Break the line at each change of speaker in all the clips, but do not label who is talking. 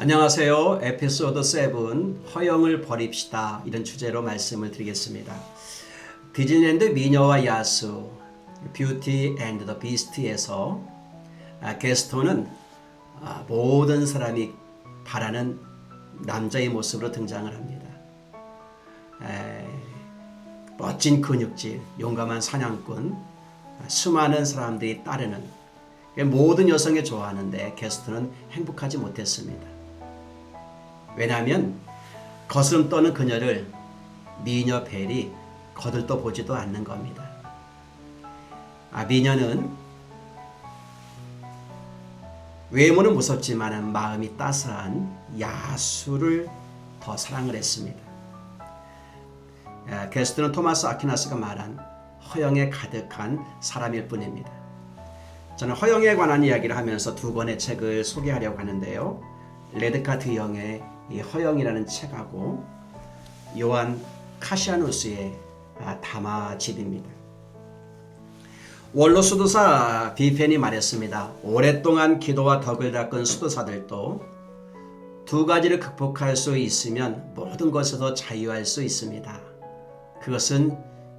안녕하세요. 에피소드 7 허영을 버립시다 이런 주제로 말씀을 드리겠습니다. 디즈니랜드 미녀와 야수 뷰티 앤드 더 비스트에서 게스톤은 모든 사람이 바라는 남자의 모습으로 등장을 합니다. 멋진 근육질, 용감한 사냥꾼, 수많은 사람들이 따르는 모든 여성이 좋아하는데 게스톤은 행복하지 못했습니다. 왜냐하면 거스름 떠는 그녀를 미녀 벨이 거들떠 보지도 않는 겁니다. 미녀는 외모는 무섭지만 마음이 따스한 야수를 더 사랑을 했습니다. 게스트는 토마스 아퀴나스가 말한 허영에 가득한 사람일 뿐입니다. 저는 허영에 관한 이야기를 하면서 두 권의 책을 소개하려고 하는데요. 레드카트 영의 이 허영이라는 책하고 요한 카시아누스의 담화집입니다. 원로 수도사 비펜이 말했습니다. 오랫동안 기도와 덕을 닦은 수도사들도 두 가지를 극복할 수 있으면 모든 것에서 자유할 수 있습니다. 그것은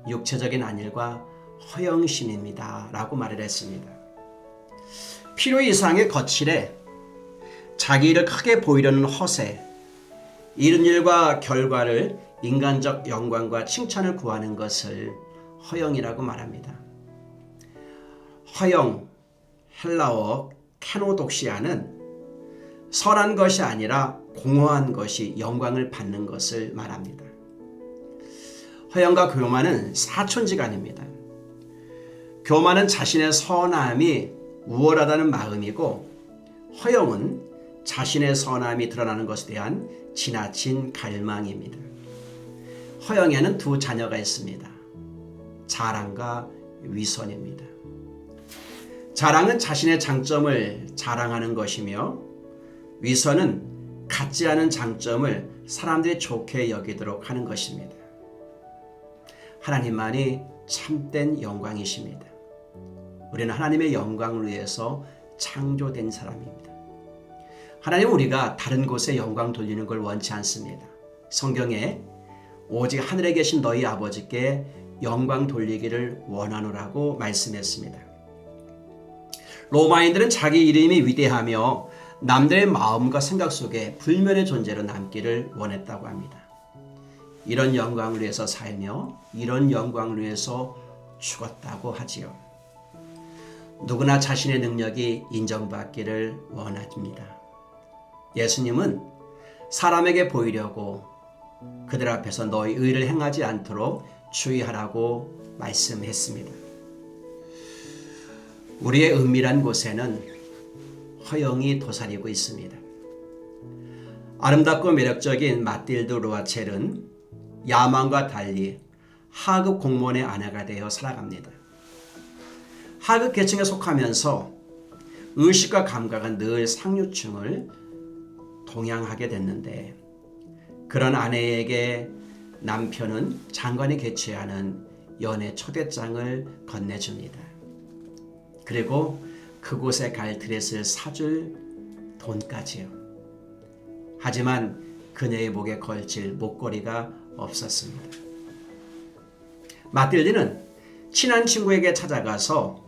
육체적인 안일과 허영심입니다. 라고 말을 했습니다. 필요 이상의 거칠에 자기 일을 크게 보이려는 허세, 이런 일과 결과를 인간적 영광과 칭찬을 구하는 것을 허영이라고 말합니다. 허영, 헬라어 케노독시아는 선한 것이 아니라 공허한 것이 영광을 받는 것을 말합니다. 허영과 교만은 사촌지간입니다. 교만은 자신의 선함이 우월하다는 마음이고 허영은 자신의 선함이 드러나는 것에 대한 지나친 갈망입니다. 허영에는 두 자녀가 있습니다. 자랑과 위선입니다. 자랑은 자신의 장점을 자랑하는 것이며 위선은 갖지 않은 장점을 사람들이 좋게 여기도록 하는 것입니다. 하나님만이 참된 영광이십니다. 우리는 하나님의 영광을 위해서 창조된 사람입니다. 하나님은 우리가 다른 곳에 영광 돌리는 걸 원치 않습니다. 성경에 오직 하늘에 계신 너희 아버지께 영광 돌리기를 원하노라고 말씀했습니다. 로마인들은 자기 이름이 위대하며 남들의 마음과 생각 속에 불면의 존재로 남기를 원했다고 합니다. 이런 영광을 위해서 살며 이런 영광을 위해서 죽었다고 하지요. 누구나 자신의 능력이 인정받기를 원합니다. 예수님은 사람에게 보이려고 그들 앞에서 너희 의를 행하지 않도록 주의하라고 말씀했습니다. 우리의 은밀한 곳에는 허영이 도사리고 있습니다. 아름답고 매력적인 마틸드 루아첼은 야망과 달리 하급 공무원의 아내가 되어 살아갑니다. 하급 계층에 속하면서 의식과 감각은 늘 상류층을 동양하게 됐는데 그런 아내에게 남편은 장관이 개최하는 연애 초대장을 건네줍니다. 그리고 그곳에 갈 드레스를 사줄 돈까지요. 하지만 그녀의 목에 걸칠 목걸이가 없었습니다. 마틸드는 친한 친구에게 찾아가서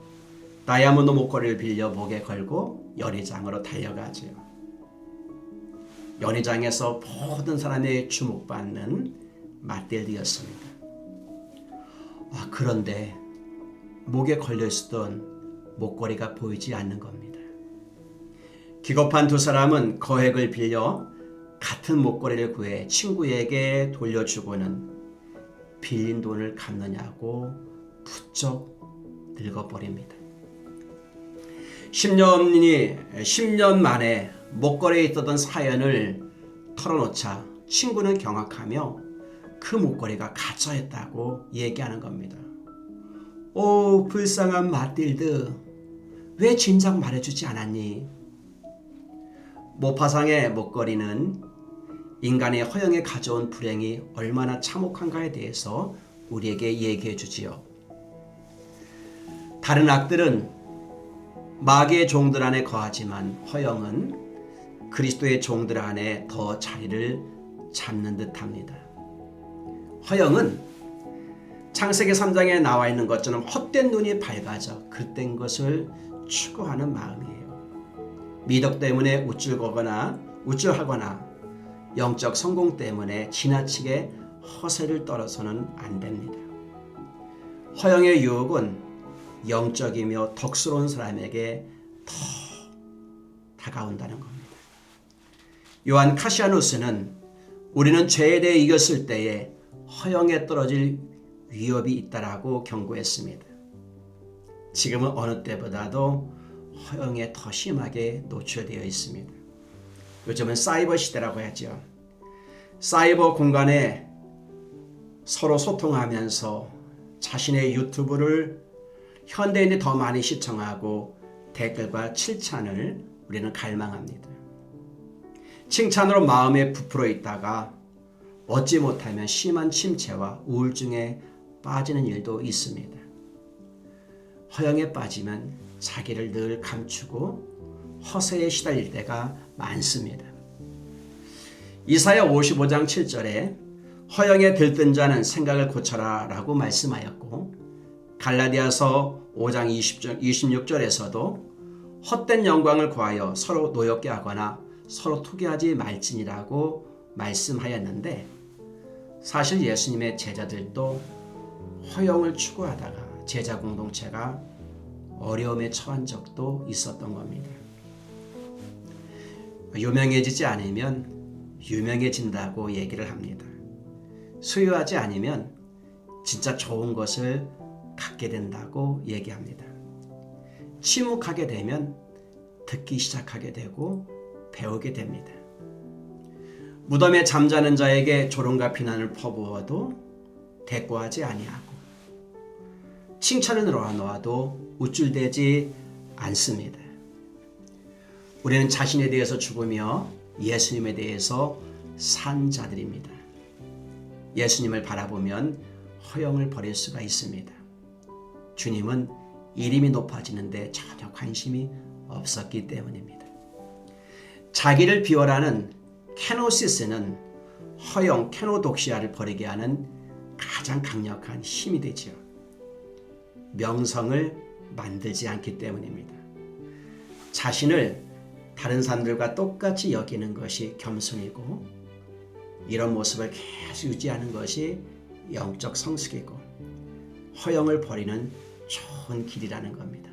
다이아몬드 목걸이를 빌려 목에 걸고 연회장으로 달려가지요. 연회장에서 모든 사람의 주목받는 마틸드였습니다. 그런데 목에 걸려있었던 목걸이가 보이지 않는 겁니다. 기겁한 두 사람은 거액을 빌려 같은 목걸이를 구해 친구에게 돌려주고는 빌린 돈을 갚느냐고 부쩍 늙어버립니다. 10년 만에 목걸이에 있었던 사연을 털어놓자 친구는 경악하며 그 목걸이가 가짜였다고 얘기하는 겁니다. 오, 불쌍한 마틸드, 왜 진작 말해주지 않았니? 모파상의 목걸이는 인간의 허영에 가져온 불행이 얼마나 참혹한가에 대해서 우리에게 얘기해 주지요. 다른 악들은 마귀의 종들 안에 거하지만 허영은 그리스도의 종들 안에 더 자리를 잡는 듯합니다. 허영은 창세기 3장에 나와 있는 것처럼 헛된 눈이 밝아져 그릇된 것을 추구하는 마음이에요. 미덕 때문에 우쭐하거나 영적 성공 때문에 지나치게 허세를 떨어서는 안 됩니다. 허영의 유혹은 영적이며 덕스러운 사람에게 더 다가온다는 겁니다. 요한 카시아누스는 우리는 죄에 대해 이겼을 때에 허영에 떨어질 위협이 있다라고 경고했습니다. 지금은 어느 때보다도 허영에 더 심하게 노출되어 있습니다. 요즘은 사이버 시대라고 하죠. 사이버 공간에 서로 소통하면서 자신의 유튜브를 현대인이 더 많이 시청하고 댓글과 칭찬을 우리는 갈망합니다. 칭찬으로 마음에 부풀어 있다가 얻지 못하면 심한 침체와 우울증에 빠지는 일도 있습니다. 허영에 빠지면 자기를 늘 감추고 허세에 시달릴 때가 많습니다. 이사야 55장 7절에 허영에 들뜬 자는 생각을 고쳐라 라고 말씀하였고, 갈라디아서 5장 26절에서도 헛된 영광을 구하여 서로 노엽게 하거나 서로 투기하지 말지니라고 말씀하였는데, 사실 예수님의 제자들도 허영을 추구하다가 제자 공동체가 어려움에 처한 적도 있었던 겁니다. 유명해지지 않으면 유명해진다고 얘기를 합니다. 소유하지 않으면 진짜 좋은 것을 갖게 된다고 얘기합니다. 침묵하게 되면 듣기 시작하게 되고 배우게 됩니다. 무덤에 잠자는 자에게 조롱과 비난을 퍼부어도 대꾸하지 아니하고 칭찬을 놓아도 우쭐대지 않습니다. 우리는 자신에 대해서 죽으며 예수님에 대해서 산 자들입니다. 예수님을 바라보면 허영을 버릴 수가 있습니다. 주님은 이름이 높아지는데 전혀 관심이 없었기 때문입니다. 자기를 비워라는 케노시스는 허영, 케노독시아를 버리게 하는 가장 강력한 힘이 되죠. 명성을 만들지 않기 때문입니다. 자신을 다른 사람들과 똑같이 여기는 것이 겸손이고, 이런 모습을 계속 유지하는 것이 영적 성숙이고 허영을 버리는 좋은 길이라는 겁니다.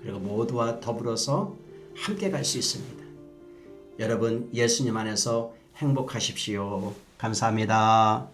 그리고 모두와 더불어서 함께 갈 수 있습니다. 여러분, 예수님 안에서 행복하십시오. 감사합니다.